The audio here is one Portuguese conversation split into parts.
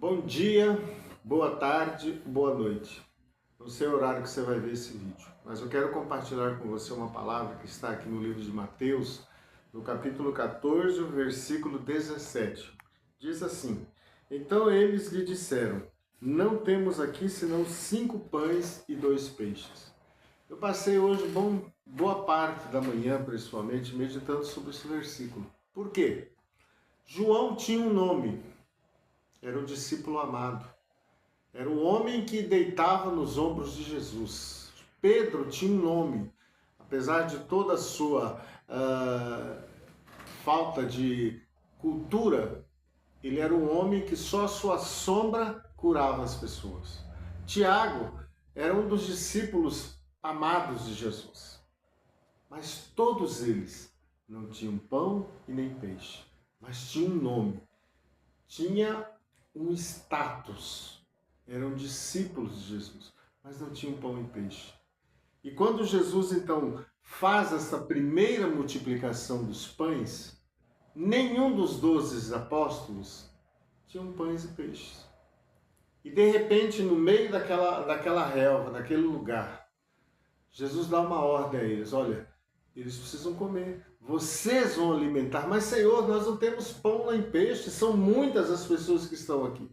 Bom dia, boa tarde, boa noite. Não sei o horário que você vai ver esse vídeo, mas eu quero compartilhar com você uma palavra que está aqui no livro de Mateus, no capítulo 14, versículo 17. Diz assim: Então eles lhe disseram: Não temos aqui senão 5 pães e 2 peixes. Eu passei hoje boa parte da manhã, principalmente, meditando sobre esse versículo. Por quê? João tinha um nome, era um discípulo amado. Era um homem que deitava nos ombros de Jesus. Pedro tinha um nome, apesar de toda a sua falta de cultura, ele era um homem que só a sua sombra curava as pessoas. Tiago era um dos discípulos amados de Jesus. Mas todos eles não tinham pão e nem peixe, mas tinham um nome, tinha um status. Eram discípulos de Jesus, mas não tinham pão e peixe. E quando Jesus então faz essa primeira multiplicação dos pães, nenhum dos 12 apóstolos tinham pães e peixes. E de repente, no meio daquela relva, daquele lugar, Jesus dá uma ordem a eles: olha, eles precisam comer, vocês vão alimentar. Mas Senhor, nós não temos pão nem peixe, são muitas as pessoas que estão aqui.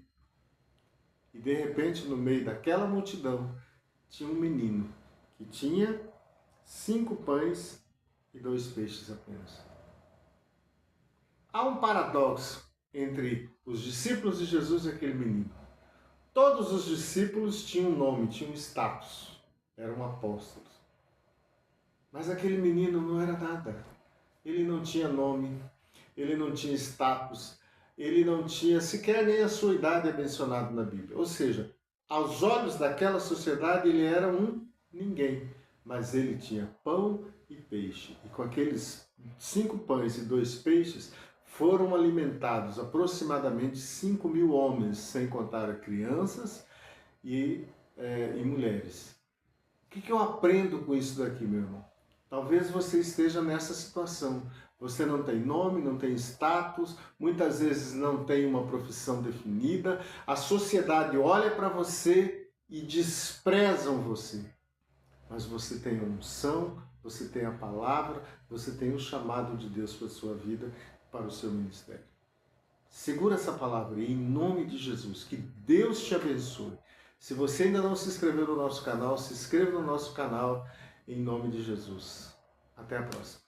E de repente, no meio daquela multidão, tinha um menino que tinha 5 pães e 2 peixes apenas. Há um paradoxo entre os discípulos de Jesus e aquele menino. Todos os discípulos tinham um nome, tinham um status, eram apóstolos. Mas aquele menino não era nada. Ele não tinha nome, ele não tinha status, ele não tinha sequer nem a sua idade é mencionada na Bíblia. Ou seja, aos olhos daquela sociedade ele era um ninguém, mas ele tinha pão e peixe. E com aqueles 5 pães e 2 peixes foram alimentados aproximadamente 5.000 homens, sem contar crianças e mulheres. O que eu aprendo com isso daqui, meu irmão? Talvez você esteja nessa situação. Você não tem nome, não tem status, muitas vezes não tem uma profissão definida. A sociedade olha para você e desprezam você. Mas você tem a unção, você tem a palavra, você tem o chamado de Deus para a sua vida, para o seu ministério. Segura essa palavra e em nome de Jesus, que Deus te abençoe. Se você ainda não se inscreveu no nosso canal, se inscreva no nosso canal em nome de Jesus. Até a próxima.